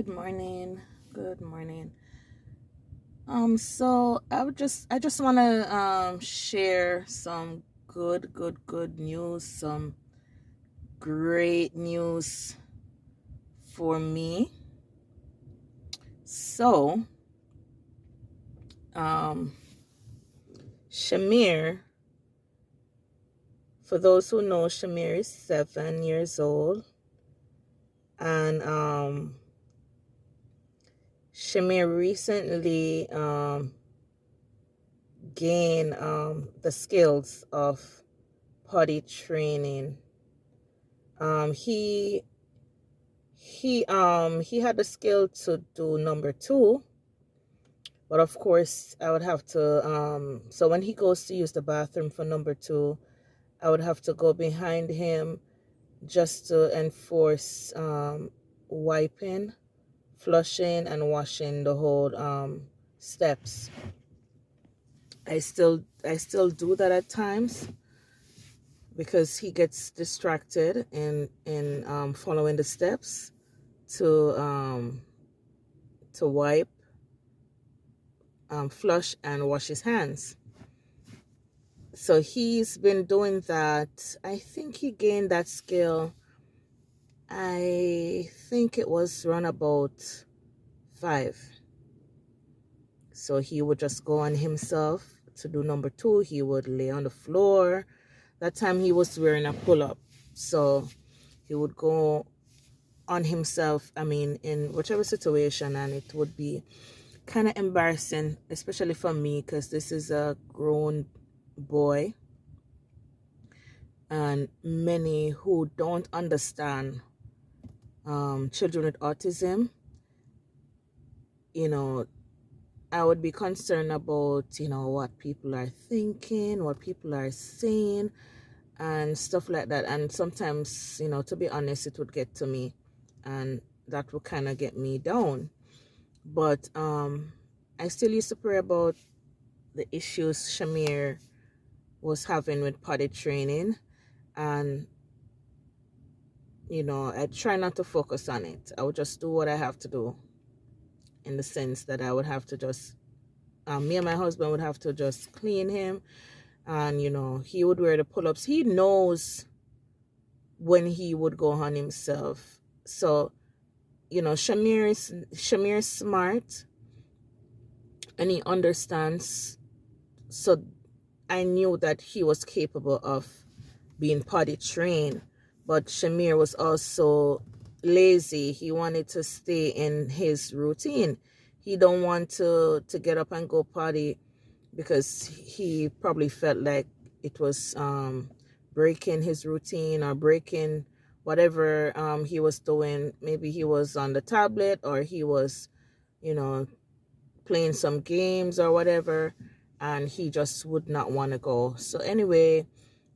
Good morning. Good morning. So I just want to share some good news, some great news for me. So, um Shamir, for those who know, Shamir is 7 years old, and Shamir recently gained the skills of potty training. He had the skill to do number two, but of course I would have to so when he goes to use the bathroom for number two, I would have to go behind him just to enforce wiping, flushing, and washing the whole steps. I still do that at times because he gets distracted in following the steps to wipe, flush, and wash his hands. So he's been doing that. I think he gained that skill. I think it was around about 5. So he would just go on himself to do number two. He would lay on the floor. That time he was wearing a pull-up. So he would go on himself, in whichever situation, and it would be kind of embarrassing, especially for me, because this is a grown boy, and many who don't understand children with autism, I would be concerned about what people are thinking, what people are saying, and stuff like that. And sometimes, to be honest, it would get to me, and that would kind of get me down. But I still used to pray about the issues Shamir was having with potty training, and I try not to focus on it. I would just do what I have to do, in the sense that I would have to just me and my husband would have to just clean him, and he would wear the pull-ups. He knows when he would go on himself. So Shamir is smart, and he understands. So I knew that he was capable of being potty trained, but Shamir was also lazy. He wanted to stay in his routine. He don't want to get up and go potty because he probably felt like it was breaking his routine or breaking whatever he was doing. Maybe he was on the tablet, or he was, playing some games or whatever, and he just would not want to go. So anyway,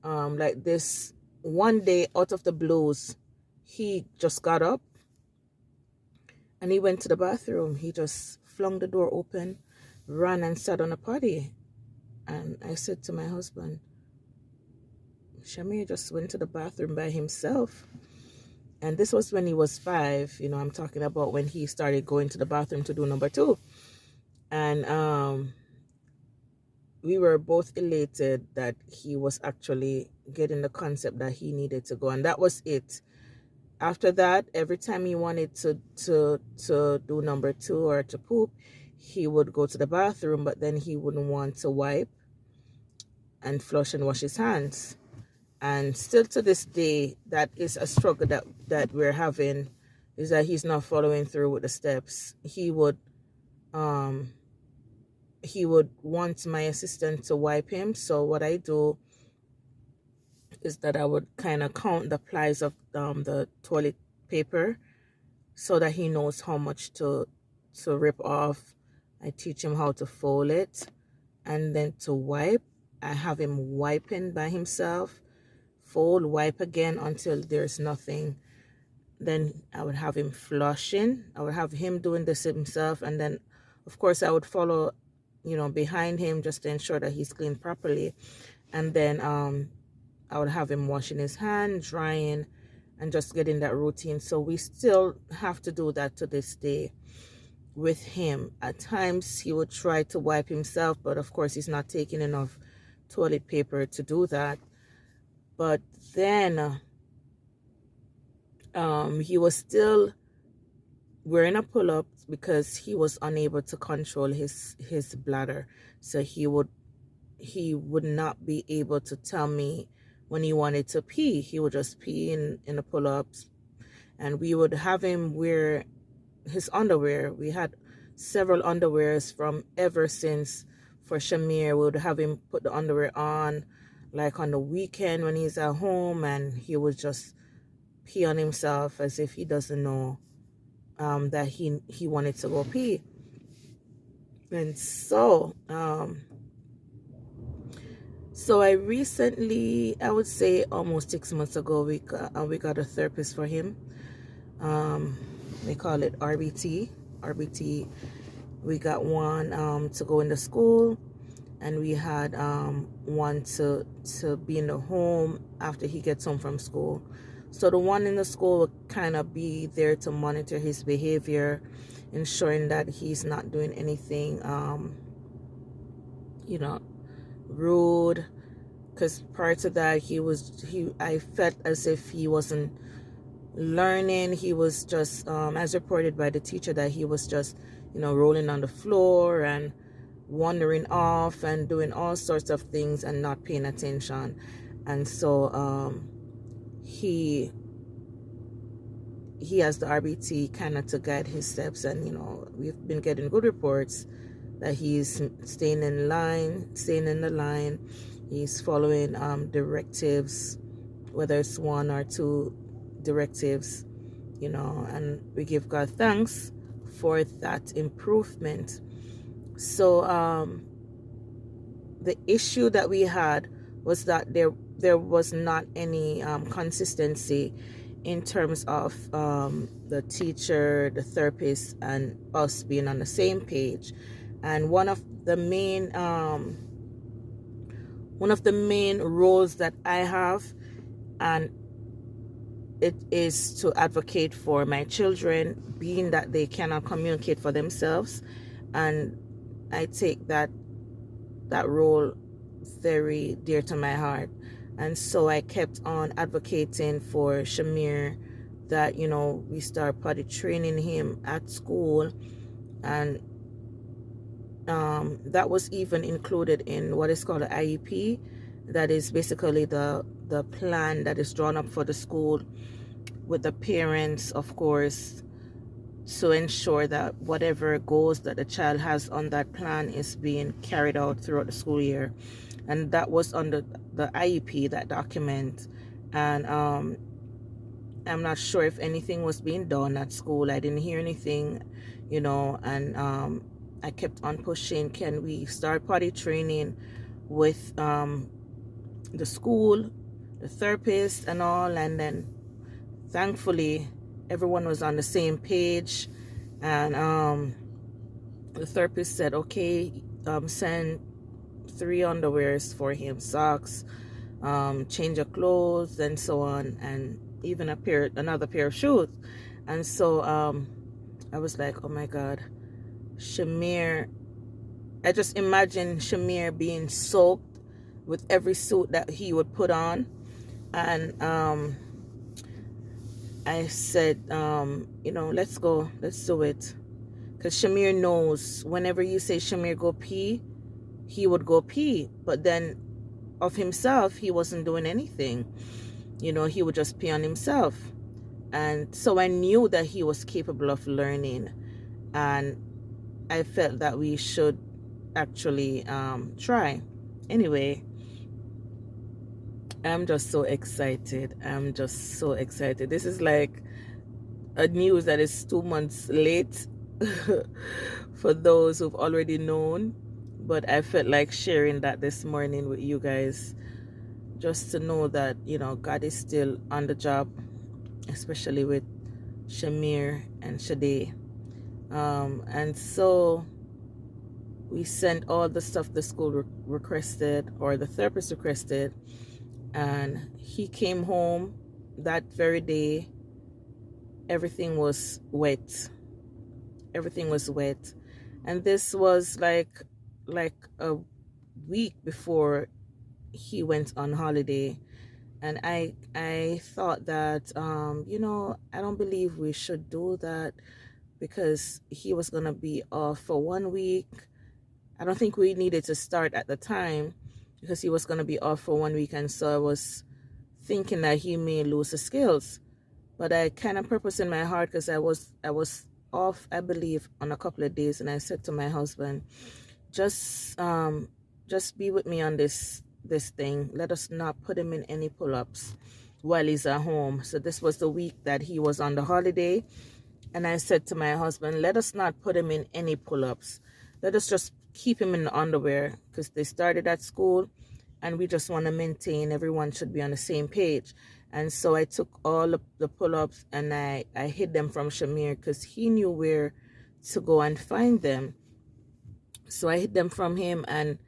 like this one day, out of the blues, he just got up and he went to the bathroom. He just flung the door open, ran and sat on a potty. And I said to my husband, Shamir just went to the bathroom by himself. And this was when he was 5. I'm talking about when he started going to the bathroom to do number two. And we were both elated that he was actually getting the concept that he needed to go. And that was it. After that, every time he wanted to do number two or to poop, he would go to the bathroom, but then he wouldn't want to wipe and flush and wash his hands. And still to this day, that is a struggle that we're having, is that he's not following through with the steps. He would want my assistant to wipe him. So what I do is that I would kind of count the plies of the toilet paper so that he knows how much to rip off. I teach him how to fold it, and then to wipe. I have him wiping by himself, fold, wipe again until there's nothing. Then I would have him flushing. I would have him doing this himself, and then of course I would follow behind him just to ensure that he's cleaned properly. And then I would have him washing his hand, drying, and just get in that routine. So we still have to do that to this day with him. At times he would try to wipe himself, but of course he's not taking enough toilet paper to do that. But then he was still wearing a pull-up because he was unable to control his bladder. So he would not be able to tell me when he wanted to pee. He would just pee in the pull-ups, and we would have him wear his underwear. We had several underwears from ever since for Shamere. We would have him put the underwear on like on the weekend when he's at home, and he would just pee on himself as if he doesn't know that he wanted to go pee. And so I recently, I would say almost 6 months ago, we got a therapist for him. They call it RBT. We got one to go into school, and we had one to be in the home after he gets home from school. So the one in the school will kind of be there to monitor his behavior, ensuring that he's not doing anything, rude. Because prior to that, I felt as if he wasn't learning. He was just, as reported by the teacher, that he was just, rolling on the floor and wandering off and doing all sorts of things and not paying attention. And so he has the RBT kind of to guide his steps, and we've been getting good reports that he's staying in the line. He's following directives, whether it's one or two directives, and we give God thanks for that improvement. So the issue that we had was that there was not any consistency in terms of the teacher, the therapist, and us being on the same page. And one of the main roles that I have, and it is to advocate for my children, being that they cannot communicate for themselves, and I take that role very dear to my heart. And so I kept on advocating for Shamere that we start potty training him at school, and that was even included in what is called an IEP. That is basically the plan that is drawn up for the school with the parents, of course, to ensure that whatever goals that the child has on that plan is being carried out throughout the school year. And that was under the IEP, that document. And I'm not sure if anything was being done at school. I didn't hear anything, and I kept on pushing, can we start potty training with the school, the therapist and all. And then thankfully everyone was on the same page, and the therapist said, okay, send 3 underwears for him, socks, change of clothes, and so on, and even another pair of shoes. And so I was like, oh my God, Shamere, I just imagine Shamere being soaked with every suit that he would put on. And I said, let's go, let's do it. Because Shamere knows whenever you say, Shamere, go pee, he would go pee. But then of himself, he wasn't doing anything. He would just pee on himself. And so I knew that he was capable of learning. And I felt that we should actually try. Anyway, I'm just so excited. This is like a news that is 2 months late for those who've already known. But I felt like sharing that this morning with you guys, just to know that, God is still on the job, especially with Shamere and Shade. And so we sent all the stuff the school requested, or the therapist requested, and he came home that very day, everything was wet. Everything was wet. And this was like a week before he went on holiday. And I thought that I don't believe we should do that, because he was going to be off for 1 week. I don't think we needed to start at the time, because he was going to be off for 1 week, and so I was thinking that he may lose the skills. But I kind of purpose in my heart, because I was off, I believe, on a couple of days, and I said to my husband, just be with me on this thing. Let us not put him in any pull-ups while he's at home. So this was the week that he was on the holiday, and I said to my husband, let us not put him in any pull-ups. Let us just keep him in the underwear, because they started at school, and we just want to maintain everyone should be on the same page. And so I took all of the pull-ups and I hid them from Shamere, because he knew where to go and find them. So I hid them from him, and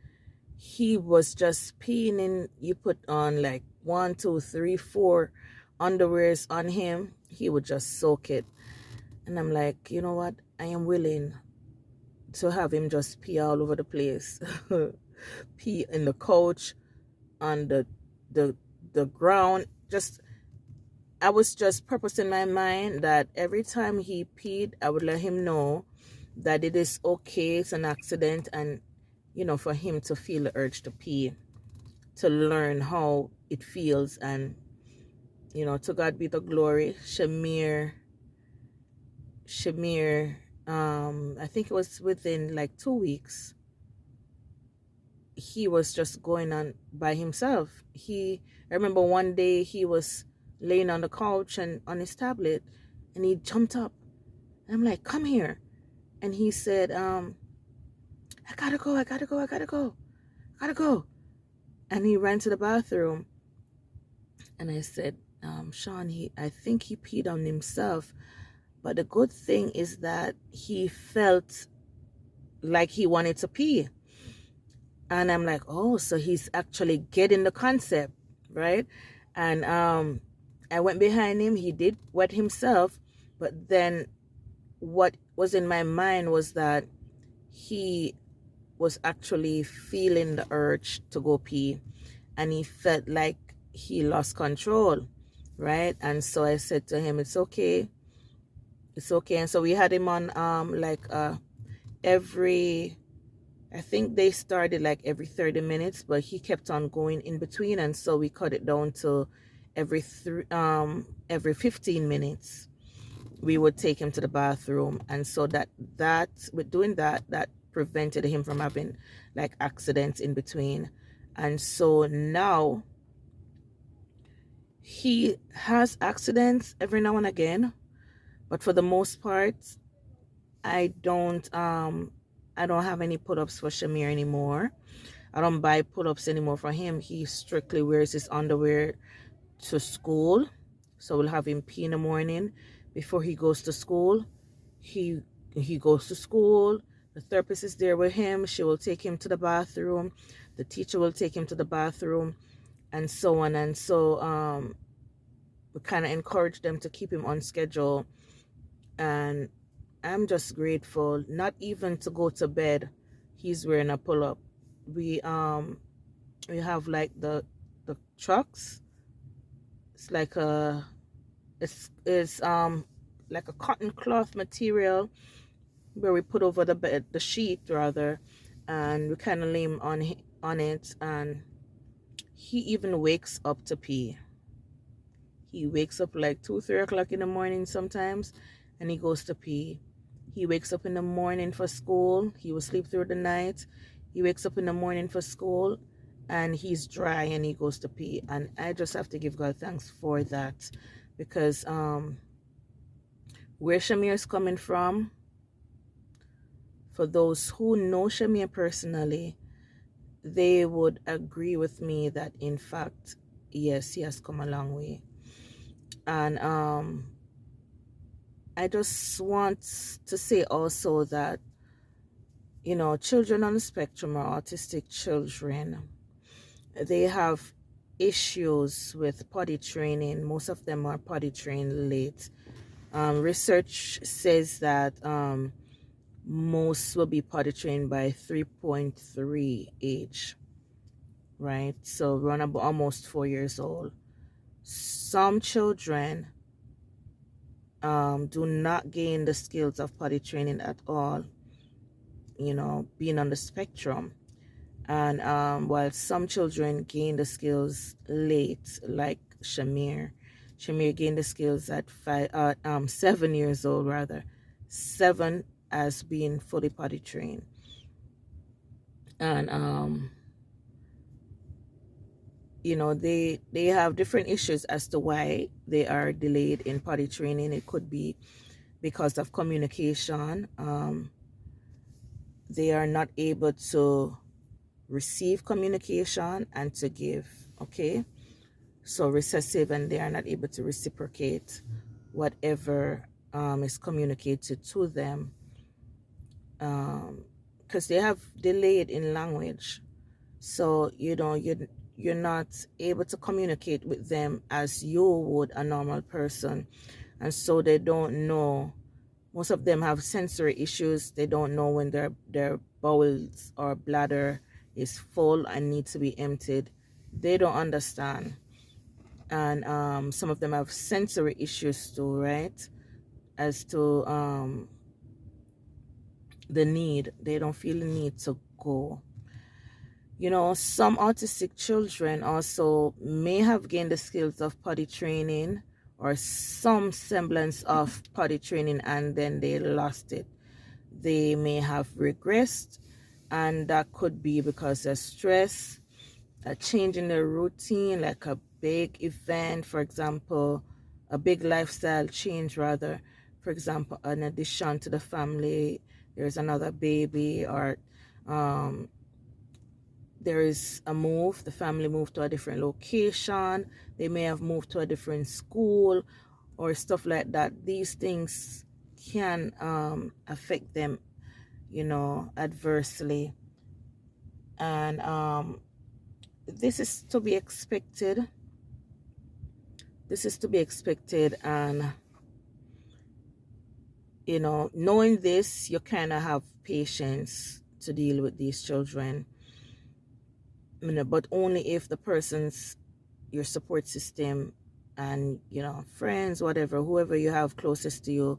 he was just peeing in. You put on like 1, 2, 3, 4 underwears on him, he would just soak it. And I'm like, you know what? I am willing to have him just pee all over the place. Pee in the couch, on the ground. I was just purposing my mind that every time he peed, I would let him know that it is okay, it's an accident, and for him to feel the urge to pee, to learn how it feels. And to God be the glory. Shamere, I think it was within like 2 weeks, he was just going on by himself. I remember one day he was laying on the couch and on his tablet, and he jumped up, and I'm like, come here. And he said, I gotta go. And he ran to the bathroom, and I said, Sean, I think he peed on himself. But the good thing is that he felt like he wanted to pee. And I'm like, oh, so he's actually getting the concept, right? And I went behind him. He did wet himself. But then what was in my mind was that he was actually feeling the urge to go pee. And he felt like he lost control, right? And so I said to him, it's okay. It's okay. And so we had him on I think they started like every 30 minutes, but he kept on going in between, and so we cut it down to every 15 minutes we would take him to the bathroom. And so that with doing that prevented him from having like accidents in between. And so now he has accidents every now and again, but for the most part, I don't have any pull-ups for Shamere anymore. I don't buy pull-ups anymore for him. He strictly wears his underwear to school. So we'll have him pee in the morning before he goes to school. He goes to school. The therapist is there with him. She will take him to the bathroom. The teacher will take him to the bathroom, and so on. And so we kind of encourage them to keep him on schedule. And I'm just grateful. Not even to go to bed, he's wearing a pull-up. We have like the trucks. It's like it's like a cotton cloth material where we put over the bed, the sheet rather, and we kind of lay him on it, and he even wakes up to pee. He wakes up like 2, 3 o'clock in the morning sometimes, and he goes to pee. He wakes up in the morning for school. He will sleep through the night. He wakes up in the morning for school, and he's dry, and he goes to pee. And I just have to give God thanks for that, because where Shamere is coming from, for those who know Shamere personally, they would agree with me that in fact, yes, he has come a long way. And I just want to say also that, children on the spectrum, or autistic children, they have issues with potty training. Most of them are potty trained late. Research says that most will be potty trained by 3.3 age, right? So run about almost 4 years old. Some children do not gain the skills of potty training at all, being on the spectrum. And while some children gain the skills late, like Shamere. Shamere gained the skills at 7 years old, rather. 7 as being fully potty trained. And they have different issues as to why they are delayed in potty training. It could be because of communication. They are not able to receive communication and to give. Okay, so recessive, and they are not able to reciprocate whatever is communicated to them, because they have delayed in language. So you're not able to communicate with them as you would a normal person, and so they don't know. Most of them have sensory issues. They don't know when their bowels or bladder is full and needs to be emptied. They don't understand. And some of them have sensory issues too, right? As to the need. They don't feel the need to go. Some autistic children also may have gained the skills of potty training or some semblance of potty training, and then they lost it. They may have regressed, and that could be because of stress, a change in their routine, like a big event, for example, a big lifestyle change, rather. For example, an addition to the family, there's another baby, or there is a move, the family moved to a different location, they may have moved to a different school or stuff like that. These things can affect them, adversely. And this is to be expected. And knowing this, you kind of have patience to deal with these children, but only if the person's your support system and friends, whatever, whoever you have closest to you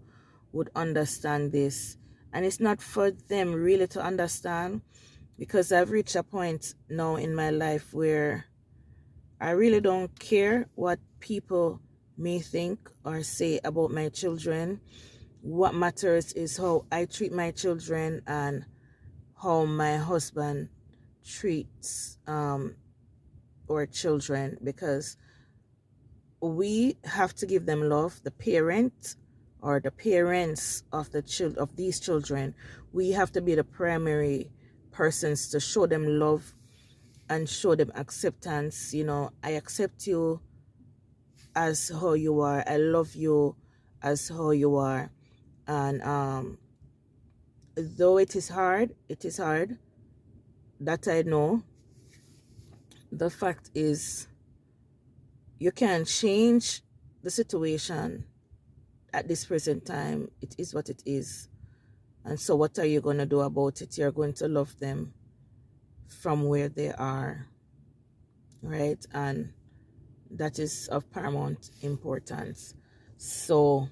would understand this. And it's not for them really to understand, because I've reached a point now in my life where I really don't care what people may think or say about my children. What matters is how I treat my children and how my husband treats our children, because we have to give them love. The parent or the parents of these children, we have to be the primary persons to show them love and show them acceptance. I accept you as how you are. I love you as how you are. And though it is hard, that I know. The fact is, you can't change the situation at this present time. It is what it is. And so what are you going to do about it? You're going to love them from where they are, right? And that is of paramount importance. So,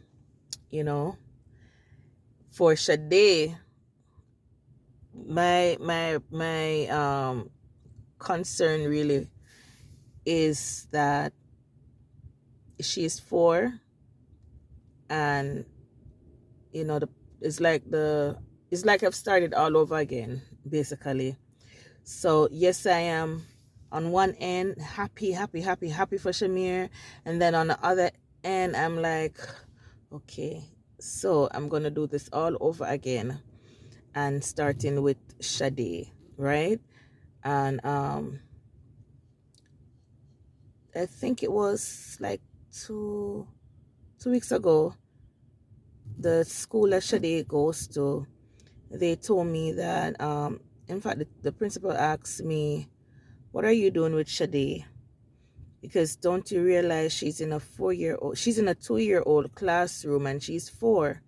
for Sade, my concern really is that she is 4, and it's like I've started all over again, basically. So yes, I am on one end happy for Shamere, and then on the other end I'm like, okay, so I'm gonna do this all over again, and starting with Sade, right? And I think it was like two weeks ago, the school that Sade goes to, they told me that in fact the principal asked me, what are you doing with Sade? Because don't you realize she's in a 2-year-old classroom and she's 4.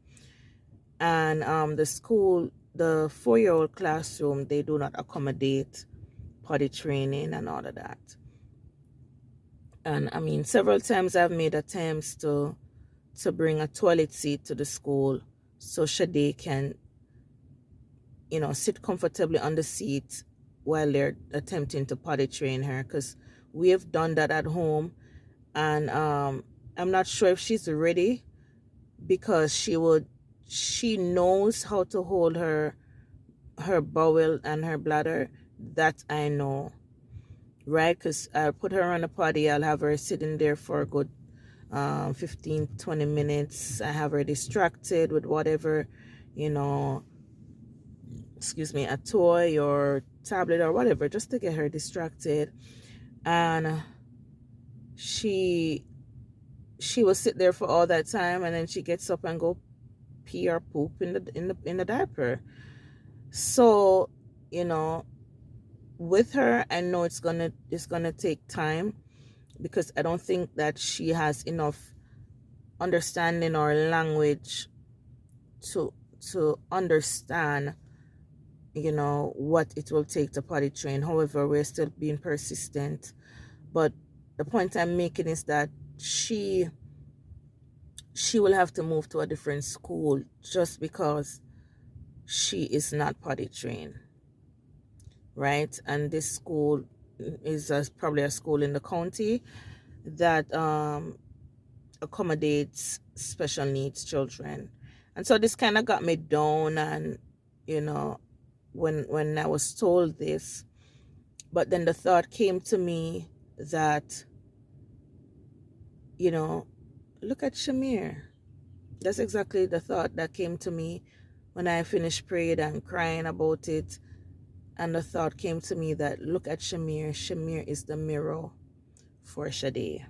And the 4-year-old classroom, they do not accommodate potty training and all of that. And I mean, several times I've made attempts to bring a toilet seat to the school so Shade can, sit comfortably on the seat while they're attempting to potty train her, because we have done that at home. And I'm not sure if she's ready, because she knows how to hold her bowel and her bladder. That I know, right? Because I'll put her on a potty, I'll have her sitting there for a good 15-20 minutes. I have her distracted with whatever, a toy or tablet or whatever, just to get her distracted. And she will sit there for all that time, and then she gets up and go pee or poop in the diaper. So, with her, I know it's gonna take time, because I don't think that she has enough understanding or language to understand, what it will take to potty train. However, we're still being persistent. But the point I'm making is that she will have to move to a different school just because she is not potty trained, right? And this school is probably a school in the county that accommodates special needs children. And so this kind of got me down, and when I was told this, but then the thought came to me that, look at Shamere. That's exactly the thought that came to me when I finished praying and crying about it. And the thought came to me that, look at Shamere. Shamere is the mirror for Shade.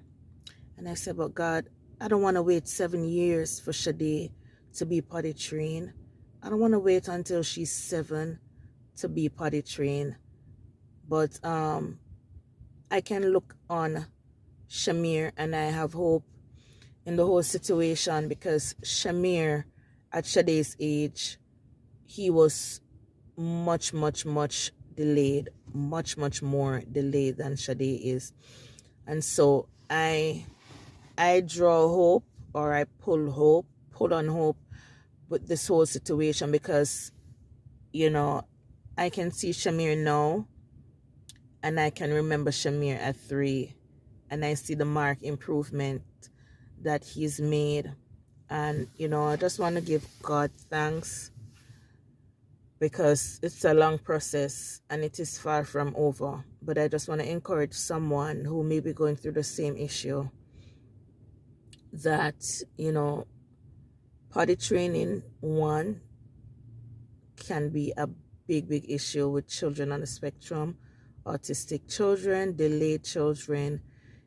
And I said, but God, I don't want to wait 7 years for Shade to be potty trained. I don't want to wait until she's 7 to be potty trained. But I can look on Shamere, and I have hope in the whole situation, because Shamere, at Shade's age, he was much, much, much delayed, much, much more delayed than Shade is. And so I draw hope, or I pull on hope with this whole situation, because, I can see Shamere now, and I can remember Shamere at 3, and I see the marked improvement that he's made. And, I just want to give God thanks, because it's a long process and it is far from over. But I just want to encourage someone who may be going through the same issue, that, potty training, one, can be a big issue with children on the spectrum, autistic children, delayed children.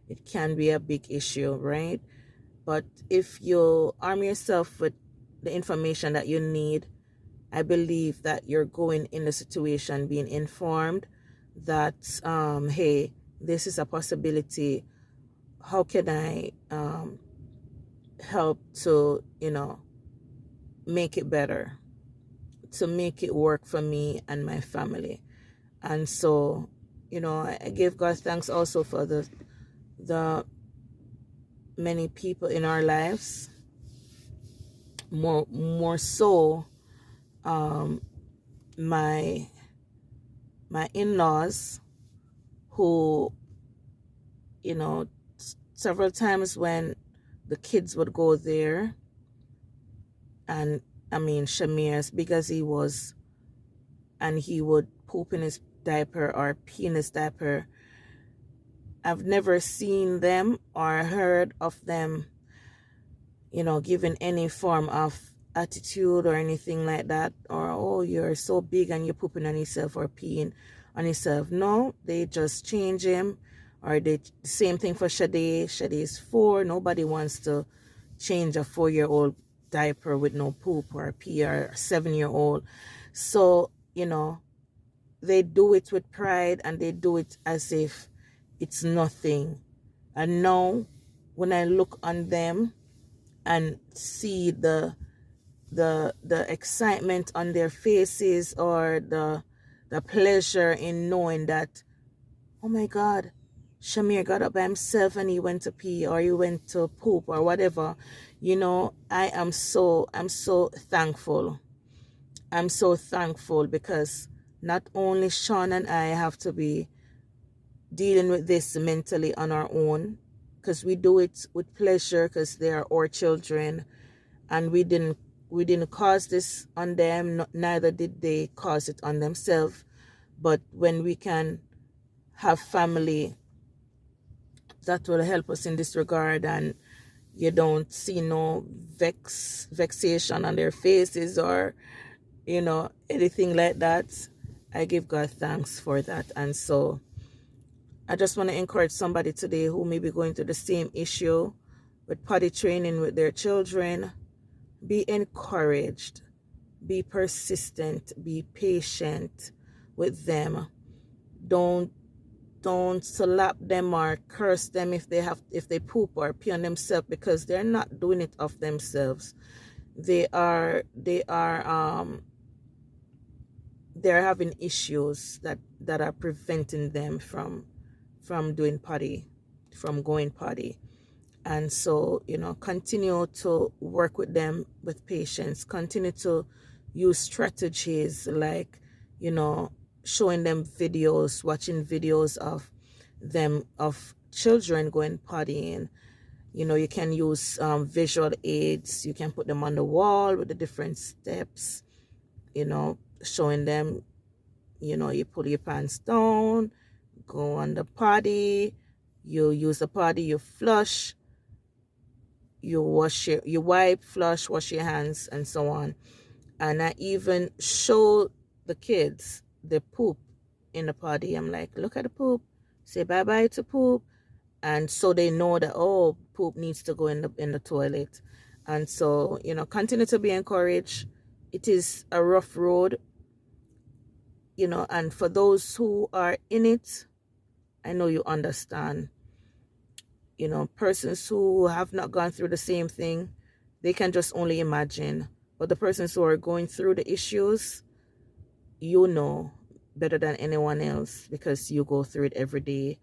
It can be a big issue, right? But if you arm yourself with the information that you need, I believe that you're going in the situation being informed that, hey, this is a possibility. How can I help to, make it better, to make it work for me and my family? And so, I give God thanks also for the many people in our lives, more so my in-laws, who, several times when the kids would go there, and I mean, Shamir, as big as he was, and he would poop in his diaper or pee in his diaper, I've never seen them or heard of them, giving any form of attitude or anything like that, or, oh, you're so big and you're pooping on yourself or peeing on yourself. No, they just change him. Or same thing for Shade. Shade is 4. Nobody wants to change a 4-year-old diaper with no poop or pee, or a 7-year-old. So, they do it with pride, and they do it as if it's nothing. And now when I look on them and see the excitement on their faces, or the pleasure in knowing that, oh my God, Shamere got up by himself and he went to pee, or he went to poop, or whatever. I'm so thankful. I'm so thankful, because not only Sean and I have to be dealing with this mentally on our own, because we do it with pleasure, because they are our children, and we didn't cause this on them, neither did they cause it on themselves. But when we can have family that will help us in this regard, and you don't see no vexation on their faces, or anything like that, I give God thanks for that. And so I just want to encourage somebody today who may be going through the same issue with potty training with their children. Be encouraged, be persistent, be patient with them. Don't slap them or curse them if they poop or pee on themselves, because they're not doing it of themselves. They're having issues that are preventing them from doing potty, from going potty. And so, continue to work with them with patience. Continue to use strategies like, showing them videos, watching videos of children going pottying. You can use visual aids. You can put them on the wall with the different steps, showing them, you pull your pants down, go on the potty, you use the potty, you flush, you wipe, flush, wash your hands, and so on. And I even show the kids the poop in the potty. I'm like, look at the poop, say bye bye to poop, and so they know that, oh, poop needs to go in the toilet. And so, continue to be encouraged. It is a rough road, and for those who are in it, I know you understand. Persons who have not gone through the same thing, they can just only imagine. But the persons who are going through the issues, you know better than anyone else, because you go through it every day.